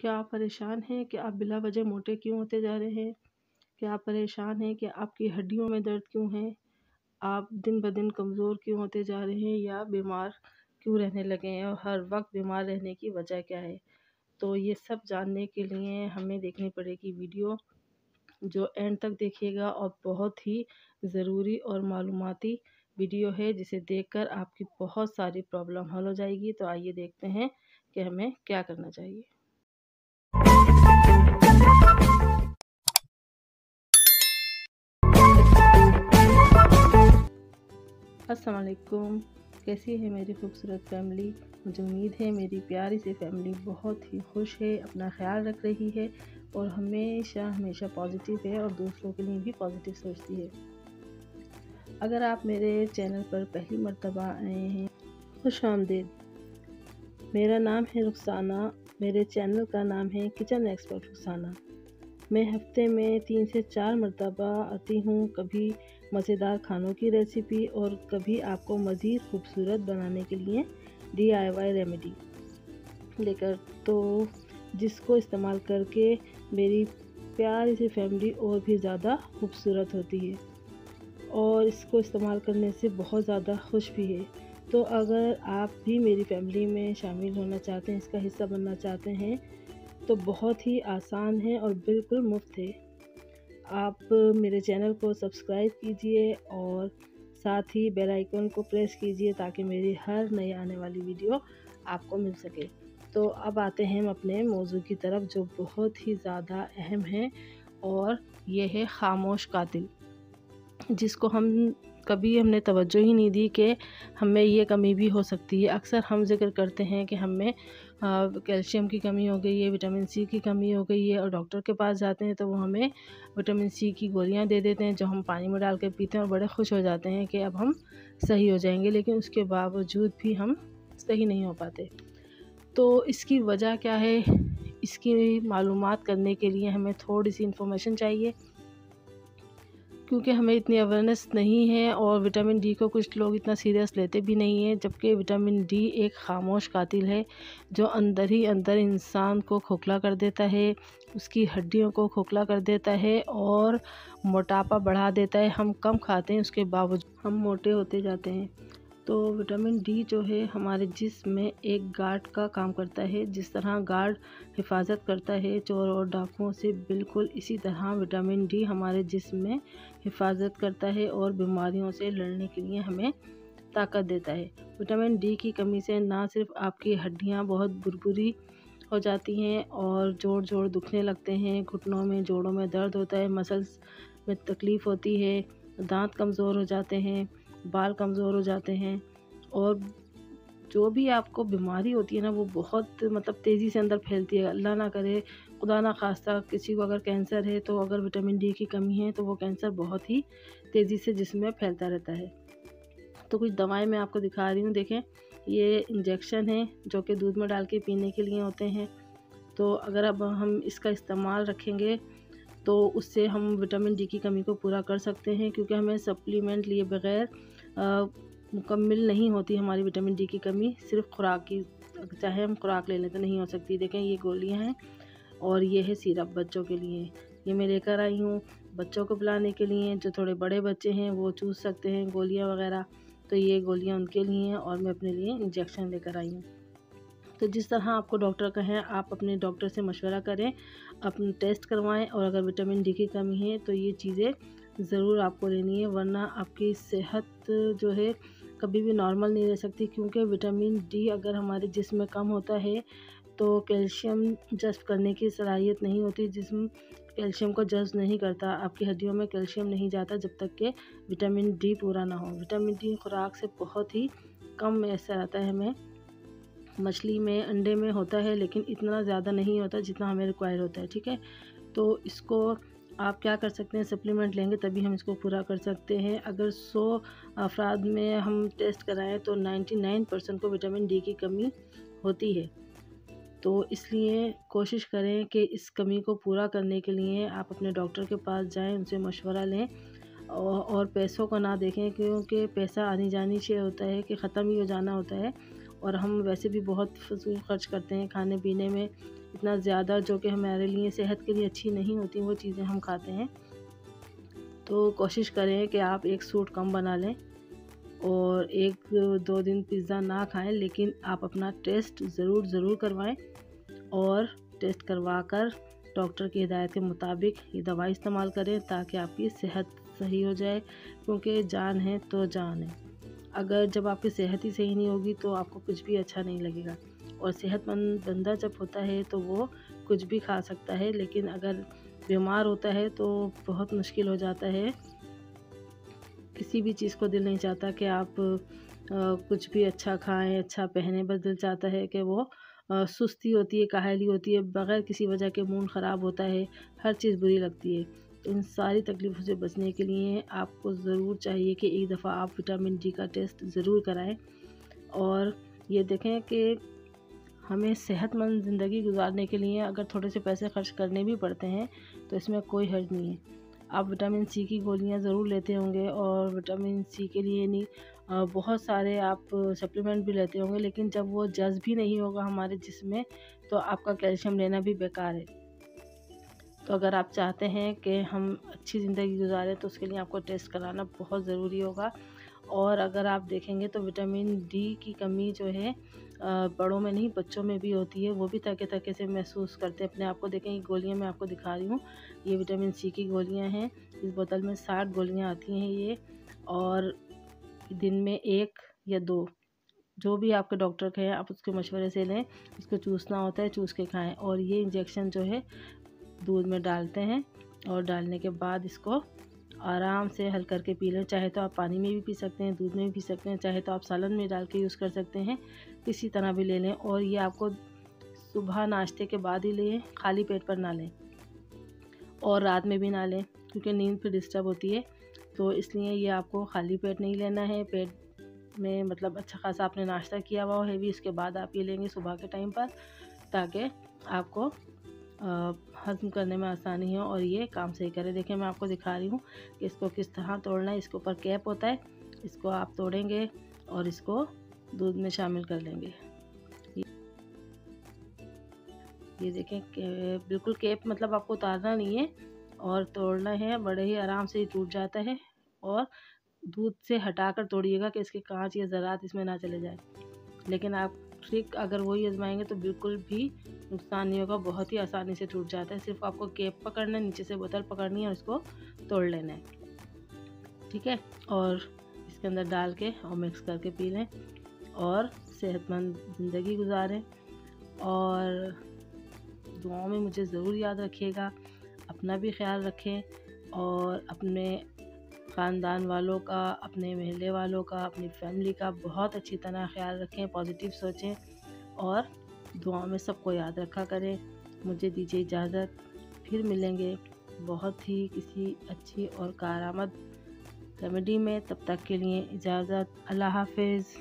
क्या आप परेशान हैं कि आप बिला वजह मोटे क्यों होते जा रहे हैं? क्या आप परेशान हैं कि आपकी हड्डियों में दर्द क्यों है? आप दिन ब दिन कमज़ोर क्यों होते जा रहे हैं या बीमार क्यों रहने लगे हैं और हर वक्त बीमार रहने की वजह क्या है? तो ये सब जानने के लिए हमें देखनी पड़ेगी वीडियो, जो एंड तक देखिएगा और बहुत ही ज़रूरी और मालूमाती वीडियो है, जिसे देखकर आपकी बहुत सारी प्रॉब्लम हल हो जाएगी। तो आइए देखते हैं कि हमें क्या करना चाहिए। अस्सलाम वालेकुम, कैसी है मेरी खूबसूरत फैमिली। मुझे उम्मीद है मेरी प्यारी सी फैमिली बहुत ही खुश है, अपना ख्याल रख रही है और हमेशा हमेशा पॉजिटिव है और दूसरों के लिए भी पॉजिटिव सोचती है। अगर आप मेरे चैनल पर पहली मर्तबा आए हैं, खुश आमदीद। मेरा नाम है रुखसाना, मेरे चैनल का नाम है किचन एक्सपर्ट रुखसाना। मैं हफ्ते में 3 से 4 मरतबा आती हूँ, कभी मज़ेदार खानों की रेसिपी और कभी आपको मज़ीद खूबसूरत बनाने के लिए DIY रेमेडी लेकर, तो जिसको इस्तेमाल करके मेरी प्यारी सी फैमिली और भी ज़्यादा खूबसूरत होती है और इसको इस्तेमाल करने से बहुत ज़्यादा खुश भी है। तो अगर आप भी मेरी फैमिली में शामिल होना चाहते हैं, इसका हिस्सा बनना चाहते हैं, तो बहुत ही आसान है और बिल्कुल मुफ्त है। आप मेरे चैनल को सब्सक्राइब कीजिए और साथ ही बेल आइकन को प्रेस कीजिए ताकि मेरी हर नई आने वाली वीडियो आपको मिल सके। तो अब आते हैं हम अपने मौजू की तरफ, जो बहुत ही ज़्यादा अहम है और ये है खामोश कातिल, जिसको हमने तवज्जो ही नहीं दी कि हमें ये कमी भी हो सकती है। अक्सर हम जिक्र करते हैं कि हमें कैल्शियम की कमी हो गई है, विटामिन सी की कमी हो गई है और डॉक्टर के पास जाते हैं तो वो हमें विटामिन सी की गोलियां दे देते हैं, जो हम पानी में डाल के पीते हैं और बड़े खुश हो जाते हैं कि अब हम सही हो जाएंगे, लेकिन उसके बावजूद भी हम सही नहीं हो पाते। तो इसकी वजह क्या है, इसकी मालूमात करने के लिए हमें थोड़ी सी इन्फॉर्मेशन चाहिए, क्योंकि हमें इतनी अवेयरनेस नहीं है और विटामिन डी को कुछ लोग इतना सीरियस लेते भी नहीं हैं, जबकि विटामिन डी एक खामोश कातिल है जो अंदर ही अंदर इंसान को खोखला कर देता है, उसकी हड्डियों को खोखला कर देता है और मोटापा बढ़ा देता है। हम कम खाते हैं, उसके बावजूद हम मोटे होते जाते हैं। तो विटामिन डी जो है हमारे जिस्म में एक गार्ड का काम करता है। जिस तरह गार्ड हिफाजत करता है चोर और डाकुओं से, बिल्कुल इसी तरह विटामिन डी हमारे जिस्म में हिफाजत करता है और बीमारियों से लड़ने के लिए हमें ताकत देता है। विटामिन डी की कमी से ना सिर्फ आपकी हड्डियां बहुत बुरबुरी हो जाती हैं और जोड़ जोड़ दुखने लगते हैं, घुटनों में जोड़ों में दर्द होता है, मसल्स में तकलीफ़ होती है, दांत कमज़ोर हो जाते हैं, बाल कमज़ोर हो जाते हैं और जो भी आपको बीमारी होती है ना, वो बहुत तेज़ी से अंदर फैलती है। अल्लाह ना करे, खुदा ना खास्ता किसी को अगर कैंसर है, तो अगर विटामिन डी की कमी है तो वो कैंसर बहुत ही तेज़ी से जिस्म में फैलता रहता है। तो कुछ दवाएं मैं आपको दिखा रही हूँ, देखें। ये इंजेक्शन है जो कि दूध में डाल के पीने के लिए होते हैं। तो अगर अब हम इसका इस्तेमाल रखेंगे तो उससे हम विटामिन डी की कमी को पूरा कर सकते हैं, क्योंकि हमें सप्लीमेंट लिए बगैर मुकम्मल नहीं होती हमारी विटामिन डी की कमी। सिर्फ खुराक की, चाहे हम खुराक ले लें तो नहीं हो सकती। देखें, ये गोलियां हैं और ये है सिरप बच्चों के लिए। ये मैं लेकर आई हूँ बच्चों को पिलाने के लिए। जो थोड़े बड़े बच्चे हैं वो चूस सकते हैं गोलियां वगैरह, तो ये गोलियां उनके लिए हैं और मैं अपने लिए इंजेक्शन लेकर आई हूँ। तो जिस तरह आपको डॉक्टर कहें, आप अपने डॉक्टर से मशवरा करें, अपने टेस्ट करवाएं और अगर विटामिन डी की कमी है तो ये चीज़ें ज़रूर आपको लेनी है, वरना आपकी सेहत जो है कभी भी नॉर्मल नहीं रह सकती। क्योंकि विटामिन डी अगर हमारे जिस्म में कम होता है तो कैल्शियम जज़्ब करने की सलाहियत नहीं होती, जिस्म कैल्शियम को जज़्ब नहीं करता, आपकी हड्डियों में कैल्शियम नहीं जाता जब तक कि विटामिन डी पूरा ना हो। विटामिन डी खुराक से बहुत ही कम मैसर आता है हमें। मछली में, अंडे में होता है, लेकिन इतना ज़्यादा नहीं होता जितना हमें रिक्वायर होता है, ठीक है। तो इसको आप क्या कर सकते हैं, सप्लीमेंट लेंगे तभी हम इसको पूरा कर सकते हैं। अगर 100 अफराद में हम टेस्ट कराएं तो 99% को विटामिन डी की कमी होती है। तो इसलिए कोशिश करें कि इस कमी को पूरा करने के लिए आप अपने डॉक्टर के पास जाएं, उनसे मशवरा लें और पैसों को ना देखें, क्योंकि पैसा आनी जानी से होता है कि ख़त्म ही हो जाना होता है और हम वैसे भी बहुत फजूल खर्च करते हैं खाने पीने में। इतना ज़्यादा जो कि हमारे लिए सेहत के लिए अच्छी नहीं होती वो चीज़ें हम खाते हैं। तो कोशिश करें कि आप एक सूट कम बना लें और 1-2 दिन पिज़्ज़ा ना खाएं, लेकिन आप अपना टेस्ट ज़रूर करवाएं और टेस्ट करवा कर डॉक्टर की हिदायत के मुताबिक ये दवा इस्तेमाल करें ताकि आपकी सेहत सही हो जाए, क्योंकि जान है तो जान है। अगर जब आपकी सेहत ही सही नहीं होगी तो आपको कुछ भी अच्छा नहीं लगेगा। और सेहतमंद बंदा जब होता है तो वो कुछ भी खा सकता है, लेकिन अगर बीमार होता है तो बहुत मुश्किल हो जाता है। किसी भी चीज़ को दिल नहीं चाहता कि आप कुछ भी अच्छा खाएं, अच्छा पहने, बस दिल चाहता है कि वो सुस्ती होती है, काहली होती है, बग़ैर किसी वजह के मूड ख़राब होता है, हर चीज़ बुरी लगती है। तो इन सारी तकलीफ़ों से बचने के लिए आपको ज़रूर चाहिए कि एक दफ़ा आप विटामिन डी का टेस्ट ज़रूर कराएं और ये देखें कि हमें सेहतमंद ज़िंदगी गुजारने के लिए अगर थोड़े से पैसे खर्च करने भी पड़ते हैं तो इसमें कोई हर्ज नहीं है। आप विटामिन सी की गोलियां ज़रूर लेते होंगे और विटामिन सी के लिए नहीं बहुत सारे आप सप्लीमेंट भी लेते होंगे, लेकिन जब वो जज़्ब भी नहीं होगा हमारे जिस्म में तो आपका कैल्शियम लेना भी बेकार है। तो अगर आप चाहते हैं कि हम अच्छी ज़िंदगी गुजारें तो उसके लिए आपको टेस्ट कराना बहुत ज़रूरी होगा। और अगर आप देखेंगे तो विटामिन डी की कमी जो है बड़ों में नहीं बच्चों में भी होती है, वो भी थके से महसूस करते हैं अपने आप को। देखें ये गोलियां मैं आपको दिखा रही हूँ, ये विटामिन सी की गोलियां हैं। इस बोतल में 60 गोलियां आती हैं ये, और दिन में 1 या 2 जो भी आपके डॉक्टर कहें आप उसके मशवरे से लें। इसको चूसना होता है, चूस के खाएं। और ये इंजेक्शन जो है दूध में डालते हैं और डालने के बाद इसको आराम से हल करके पी लें। चाहे तो आप पानी में भी पी सकते हैं, दूध में भी पी सकते हैं, चाहे तो आप सालन में डाल के यूज़ कर सकते हैं, किसी तरह भी ले लें। और ये आपको सुबह नाश्ते के बाद ही लें, खाली पेट पर ना लें और रात में भी ना लें, क्योंकि नींद फिर डिस्टर्ब होती है। तो इसलिए ये आपको खाली पेट नहीं लेना है, पेट में मतलब अच्छा खासा आपने नाश्ता किया हुआ हो हैवी, इसके बाद आप ये लेंगे सुबह के टाइम पर, ताकि आपको हज़म करने में आसानी हो और ये काम सही करे। देखिए मैं आपको दिखा रही हूँ कि इसको किस तरह तोड़ना है। इसके ऊपर कैप होता है, इसको आप तोड़ेंगे और इसको दूध में शामिल कर लेंगे। ये देखें बिल्कुल कैप मतलब आपको उतारना नहीं है और तोड़ना है, बड़े ही आराम से ही टूट जाता है। और दूध से हटाकर तोड़िएगा कि इसके कांच या ज़रात इसमें ना चले जाए। लेकिन आप ट्रिक अगर वही आजमाएंगे तो बिल्कुल भी नुकसान नहीं होगा, बहुत ही आसानी से टूट जाता है। सिर्फ आपको कैप पकड़ना है, नीचे से बोतल पकड़नी है और इसको तोड़ लेना है, ठीक है। और इसके अंदर डाल के और मिक्स करके पी लें और सेहतमंद ज़िंदगी गुजारें। और दुआओं में मुझे ज़रूर याद रखिएगा, अपना भी ख्याल रखें और अपने ख़ानदान वालों का, अपने महल्ले वालों का, अपनी फैमिली का बहुत अच्छी तरह ख्याल रखें, पॉजिटिव सोचें और दुआओं में सबको याद रखा करें। मुझे दीजिए इजाज़त, फिर मिलेंगे बहुत ही किसी अच्छी और कारआमद रेमेडी में। तब तक के लिए इजाज़त, अल्लाह हाफ़िज़।